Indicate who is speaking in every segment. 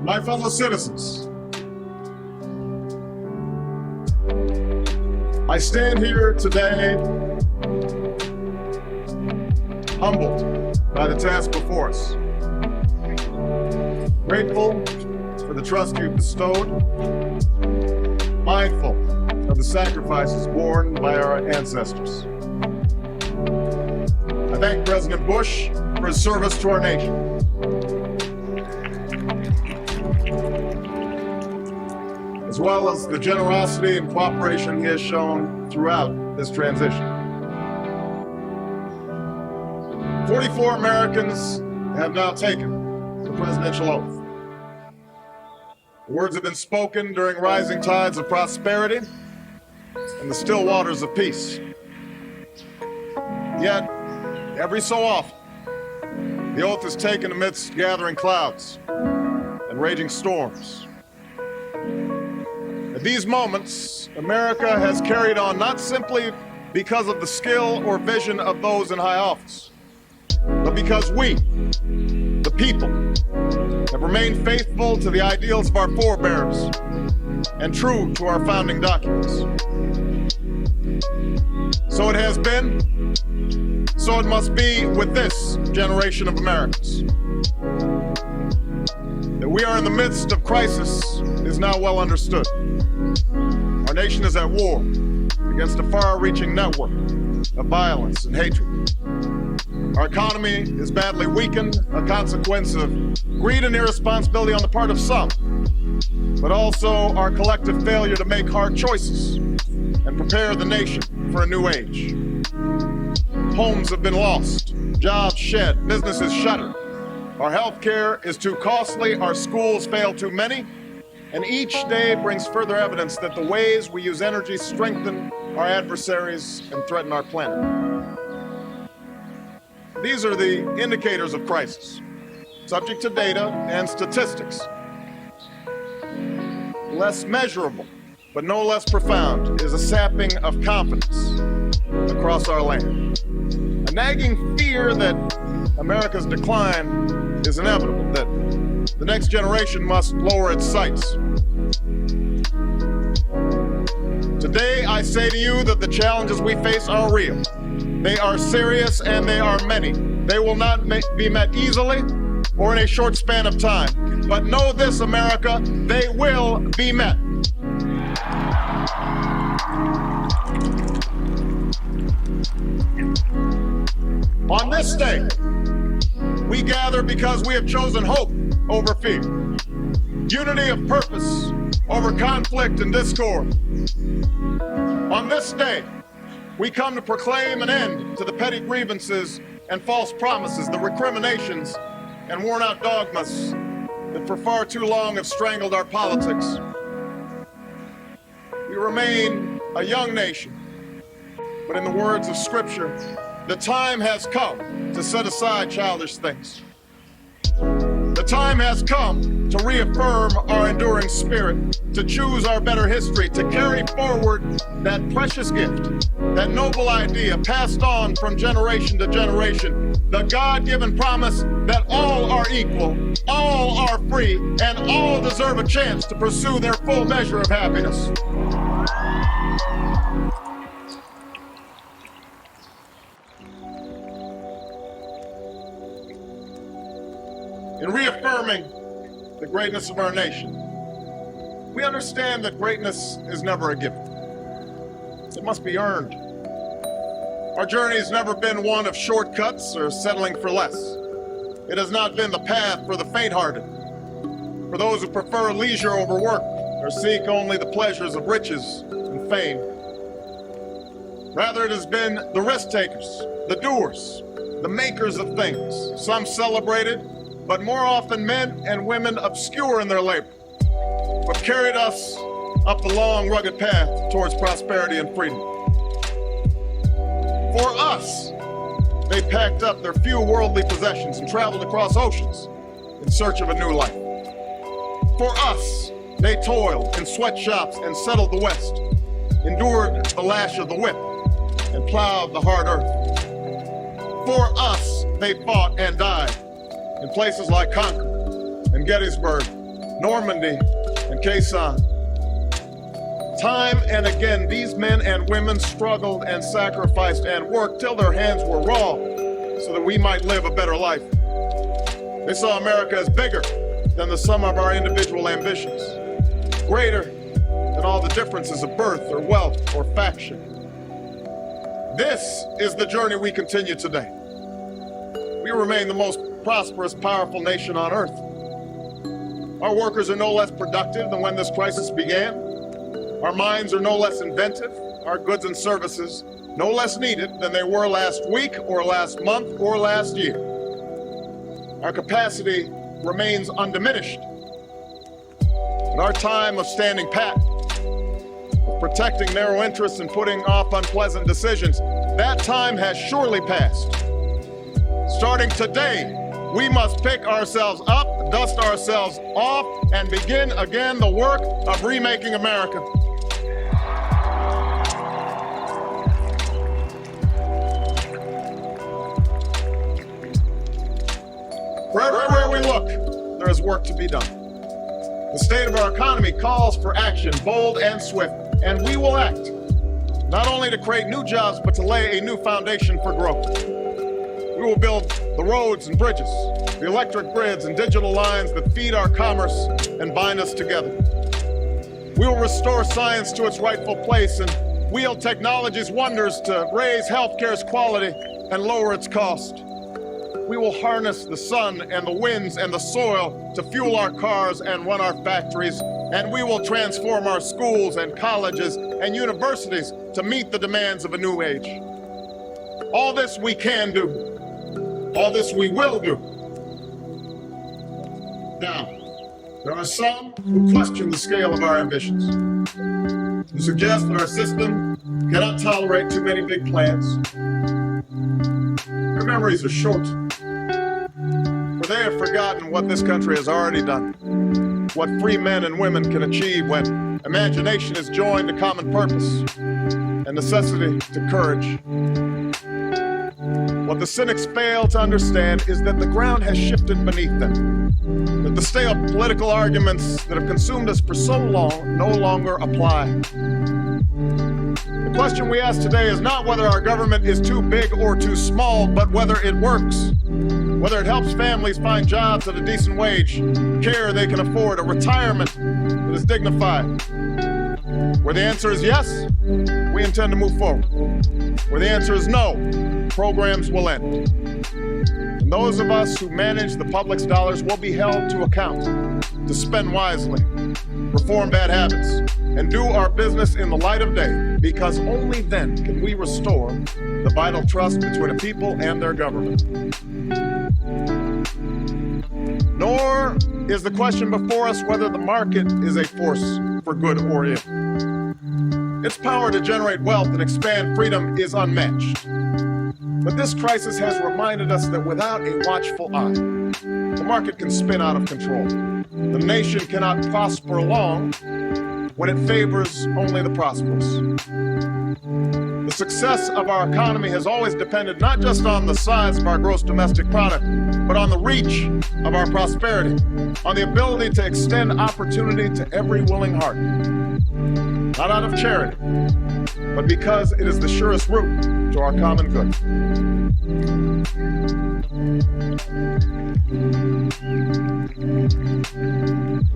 Speaker 1: My fellow citizens, I stand here today humbled by the task before us, grateful for the trust you've bestowed, mindful of the sacrifices borne by our ancestors. I thank President Bush for his service to our nation. As well as the generosity and cooperation he has shown throughout this transition. 44 Americans have now taken the presidential oath. The words have been spoken during rising tides of prosperity and the still waters of peace. Yet, every so often, the oath is taken amidst gathering clouds and raging storms. At these moments, America has carried on not simply because of the skill or vision of those in high office, but because we, the people, have remained faithful to the ideals of our forebears and true to our founding documents. So it has been, so it must be with this generation of Americans. That we are in the midst of crisis is now well understood. Our nation is at war against a far-reaching network of violence and hatred. Our economy is badly weakened, a consequence of greed and irresponsibility on the part of some, but also our collective failure to make hard choices and prepare the nation for a new age. Homes have been lost, jobs shed, businesses shuttered. Our health care is too costly, our schools fail too many, and each day brings further evidence that the ways we use energy strengthen our adversaries and threaten our planet. These are the indicators of crisis, subject to data and statistics. Less measurable, but no less profound, is a sapping of confidence across our land. A nagging fear that America's decline is inevitable, that the next generation must lower its sights. Today, I say to you that the challenges we face are real. They are serious and they are many. They will not be met easily or in a short span of time. But know this, America, they will be met. On this day, we gather because we have chosen hope over fear, unity of purpose over conflict and discord. On this day, we come to proclaim an end to the petty grievances and false promises, the recriminations and worn-out dogmas that for far too long have strangled our politics. We remain a young nation, but in the words of Scripture, the time has come to set aside childish things. The time has come to reaffirm our enduring spirit, to choose our better history, to carry forward that precious gift, that noble idea passed on from generation to generation, the God-given promise that all are equal, all are free, and all deserve a chance to pursue their full measure of happiness. In reaffirming the greatness of our nation, we understand that greatness is never a gift. It must be earned. Our journey has never been one of shortcuts or settling for less. It has not been the path for the faint-hearted, for those who prefer leisure over work or seek only the pleasures of riches and fame. Rather, it has been the risk-takers, the doers, the makers of things, some celebrated, but more often men and women obscure in their labor, who have carried us up the long, rugged path towards prosperity and freedom. For us, they packed up their few worldly possessions and traveled across oceans in search of a new life. For us, they toiled in sweatshops and settled the West, endured the lash of the whip, and plowed the hard earth. For us, they fought and died in places like Concord and Gettysburg Normandy, and Khe Sanh. Time and again, these men and women struggled and sacrificed and worked till their hands were raw so that we might live a better life. They saw America as bigger than the sum of our individual ambitions, greater than all the differences of birth or wealth or faction. This is the journey we continue today. We remain the most prosperous, powerful nation on earth. Our workers are no less productive than when this crisis began. Our minds are no less inventive, our goods and services no less needed than they were last week or last month or last year. Our capacity remains undiminished. But our time of standing pat, of protecting narrow interests and putting off unpleasant decisions, that time has surely passed. Starting today, we must pick ourselves up, dust ourselves off, and begin again the work of remaking America. Everywhere we look, there is work to be done. The state of our economy calls for action, bold and swift, and we will act, not only to create new jobs, but to lay a new foundation for growth. We will build the roads and bridges, the electric grids and digital lines that feed our commerce and bind us together. We will restore science to its rightful place and wield technology's wonders to raise healthcare's quality and lower its cost. We will harness the sun and the winds and the soil to fuel our cars and run our factories, and we will transform our schools and colleges and universities to meet the demands of a new age. All this we can do. All this we will do. Now, there are some who question the scale of our ambitions, who suggest that our system cannot tolerate too many big plans. Their memories are short, for they have forgotten what this country has already done, what free men and women can achieve when imagination is joined to common purpose and necessity to courage. What the cynics fail to understand is that the ground has shifted beneath them, that the stale political arguments that have consumed us for so long no longer apply. The question we ask today is not whether our government is too big or too small, but whether it works, whether it helps families find jobs at a decent wage, care they can afford, a retirement that is dignified. Where the answer is yes, we intend to move forward. Where the answer is no, programs will end. And those of us who manage the public's dollars will be held to account to spend wisely, reform bad habits, and do our business in the light of day, because only then can we restore the vital trust between a people and their government. Nor is the question before us whether the market is a force for good or ill. Its power to generate wealth and expand freedom is unmatched. But this crisis has reminded us that without a watchful eye, the market can spin out of control. The nation cannot prosper long when it favors only the prosperous. The success of our economy has always depended not just on the size of our gross domestic product, but on the reach of our prosperity, on the ability to extend opportunity to every willing heart. Not out of charity, but because it is the surest route to our common good.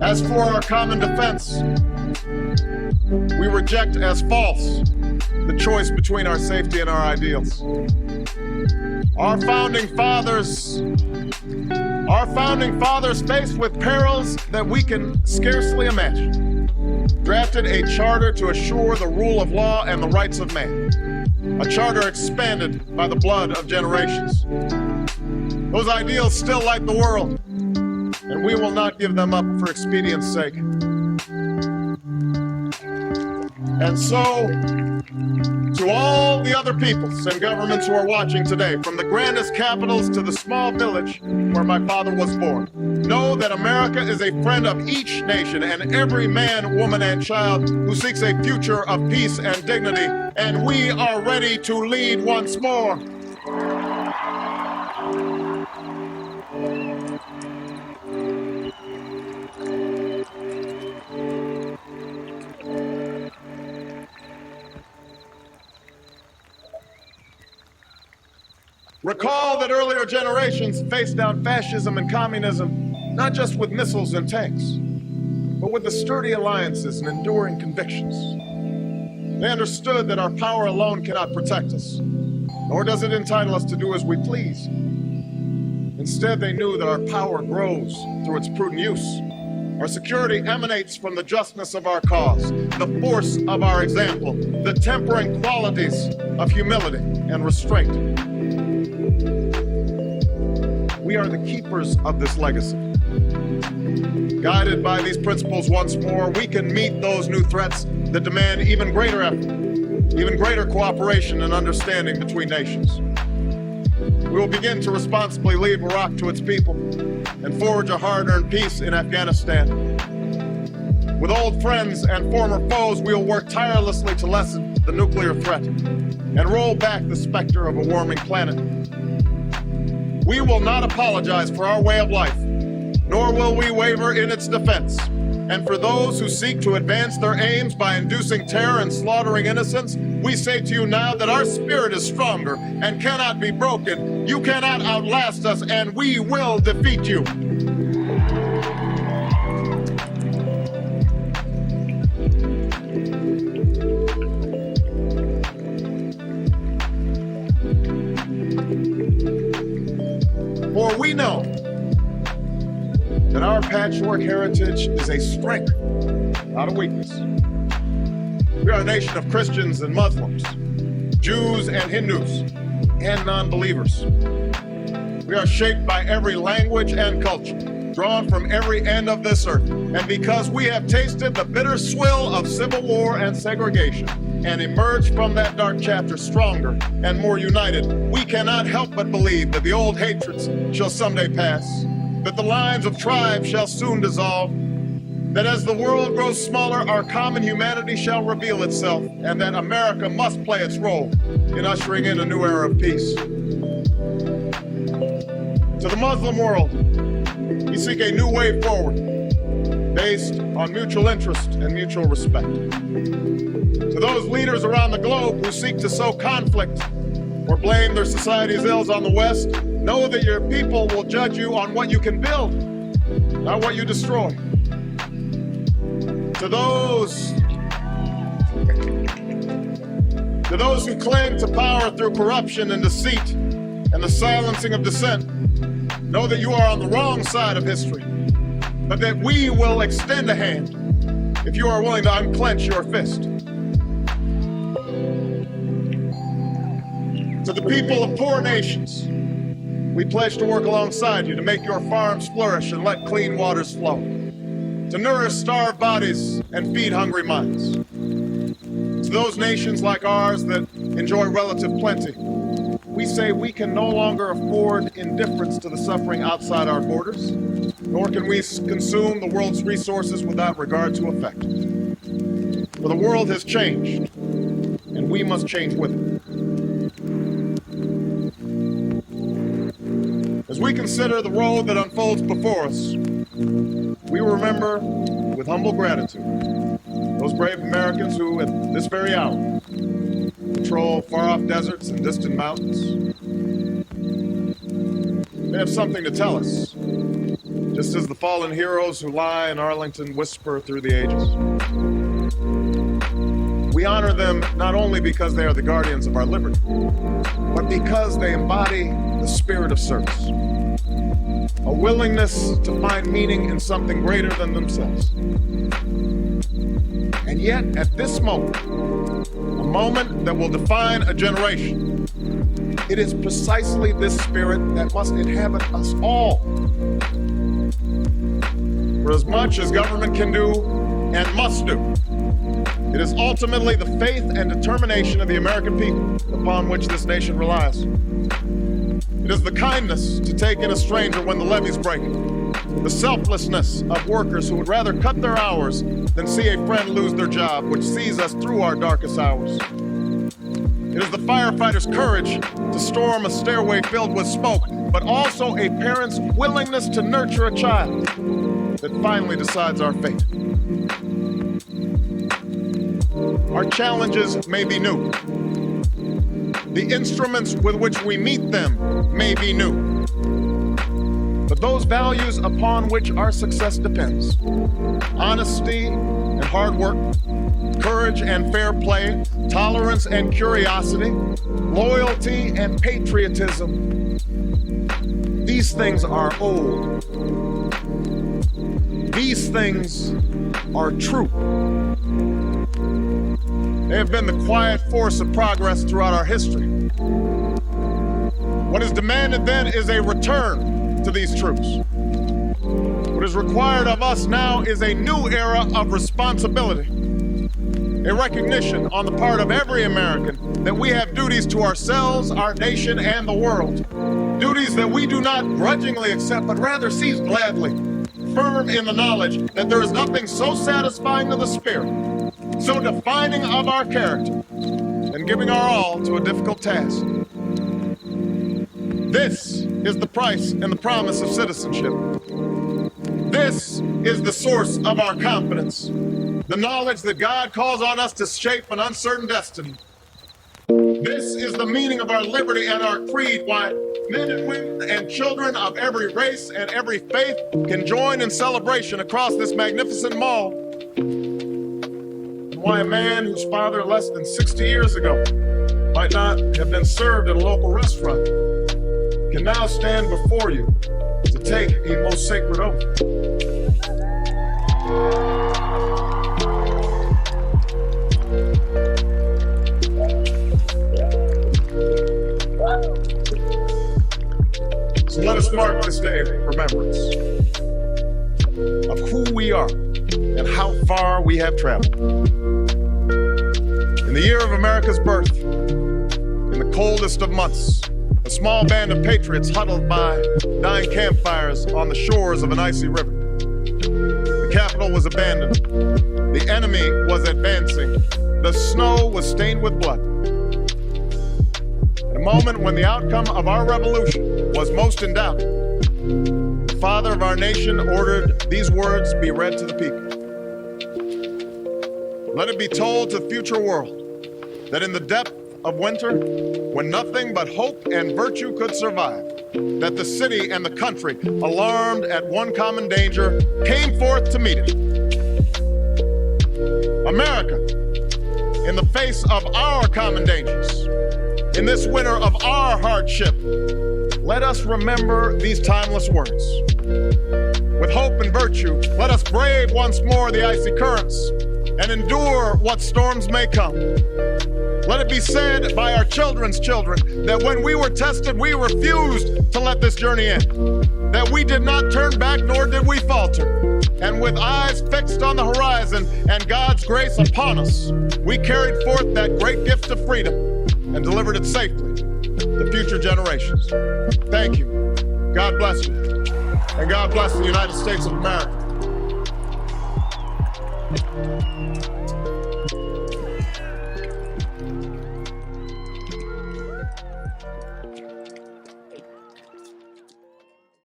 Speaker 1: As for our common defense, we reject as false the choice between our safety and our ideals. Our founding fathers, faced with perils that we can scarcely imagine, drafted a charter to assure the rule of law and the rights of man, a charter expanded by the blood of generations. Those ideals still light the world, and we will not give them up for expedience sake. And so, to all the other peoples and governments who are watching today, from the grandest capitals to the small village where my father was born, know that America is a friend of each nation and every man, woman, and child who seeks a future of peace and dignity, and we are ready to lead once more. Recall that earlier generations faced down fascism and communism, not just with missiles and tanks, but with the sturdy alliances and enduring convictions. They understood that our power alone cannot protect us, nor does it entitle us to do as we please. Instead, they knew that our power grows through its prudent use. Our security emanates from the justness of our cause, the force of our example, the tempering qualities of humility and restraint. We are the keepers of this legacy. Guided by these principles once more, we can meet those new threats that demand even greater effort, even greater cooperation and understanding between nations. We will begin to responsibly leave Iraq to its people and forge a hard-earned peace in Afghanistan. With old friends and former foes, we will work tirelessly to lessen the nuclear threat and roll back the specter of a warming planet. We will not apologize for our way of life, nor will we waver in its defense. And for those who seek to advance their aims by inducing terror and slaughtering innocents, we say to you now that our spirit is stronger and cannot be broken. You cannot outlast us, and we will defeat you. For we know that our patchwork heritage is a strength, not a weakness. We are a nation of Christians and Muslims, Jews and Hindus, and non-believers. We are shaped by every language and culture, drawn from every end of this earth. And because we have tasted the bitter swill of civil war and segregation, and emerged from that dark chapter stronger and more united, we cannot help but believe that the old hatreds shall someday pass, that the lines of tribes shall soon dissolve, that as the world grows smaller, our common humanity shall reveal itself, and that America must play its role in ushering in a new era of peace. To the Muslim world, we seek a new way forward, based on mutual interest and mutual respect. To those leaders around the globe who seek to sow conflict or blame their society's ills on the West, know that your people will judge you on what you can build, not what you destroy. To those who cling to power through corruption and deceit and the silencing of dissent, know that you are on the wrong side of history, but that we will extend a hand if you are willing to unclench your fist. To the people of poor nations, we pledge to work alongside you to make your farms flourish and let clean waters flow, to nourish starved bodies and feed hungry minds. To those nations like ours that enjoy relative plenty, we say we can no longer afford indifference to the suffering outside our borders, nor can we consume the world's resources without regard to effect. For the world has changed, and we must change with it. As we consider the road that unfolds before us, we remember with humble gratitude those brave Americans who, at this very hour, patrol far-off deserts and distant mountains. They have something to tell us, just as the fallen heroes who lie in Arlington whisper through the ages. We honor them not only because they are the guardians of our liberty, but because they embody the spirit of service, a willingness to find meaning in something greater than themselves. And yet, at this moment, a moment that will define a generation, it is precisely this spirit that must inhabit us all. For as much as government can do and must do, it is ultimately the faith and determination of the American people upon which this nation relies. It is the kindness to take in a stranger when the levees break, the selflessness of workers who would rather cut their hours than see a friend lose their job, which sees us through our darkest hours. It is the firefighter's courage to storm a stairway filled with smoke, but also a parent's willingness to nurture a child that finally decides our fate. Our challenges may be new, the instruments with which we meet them may be new. But those values upon which our success depends, honesty and hard work, courage and fair play, tolerance and curiosity, loyalty and patriotism, these things are old. These things are true. They have been the quiet force of progress throughout our history. What is demanded then is a return to these truths. What is required of us now is a new era of responsibility, a recognition on the part of every American that we have duties to ourselves, our nation, and the world. Duties that we do not grudgingly accept, but rather seize gladly, firm in the knowledge that there is nothing so satisfying to the spirit, so defining of our character, than giving our all to a difficult task. This is the price and the promise of citizenship. This is the source of our confidence, the knowledge that God calls on us to shape an uncertain destiny. This is the meaning of our liberty and our creed, why men and women and children of every race and every faith can join in celebration across this magnificent mall. And why a man whose father less than 60 years ago might not have been served at a local restaurant can now stand before you to take a most sacred oath. So let us mark this day in remembrance of who we are and how far we have traveled. In the year of America's birth, in the coldest of months, a small band of patriots huddled by dying campfires on the shores of an icy river. The capital was abandoned. The enemy was advancing. The snow was stained with blood. At a moment when the outcome of our revolution was most in doubt, the father of our nation ordered these words be read to the people. Let it be told to the future world that in the depth of winter, when nothing but hope and virtue could survive, that the city and the country, alarmed at one common danger, came forth to meet it. America, in the face of our common dangers, in this winter of our hardship, let us remember these timeless words. With hope and virtue, let us brave once more the icy currents and endure what storms may come. Let it be said by our children's children that when we were tested, we refused to let this journey end, that we did not turn back nor did we falter. And with eyes fixed on the horizon and God's grace upon us, we carried forth that great gift of freedom and delivered it safely to future generations. Thank you. God bless you. And God bless the United States of America.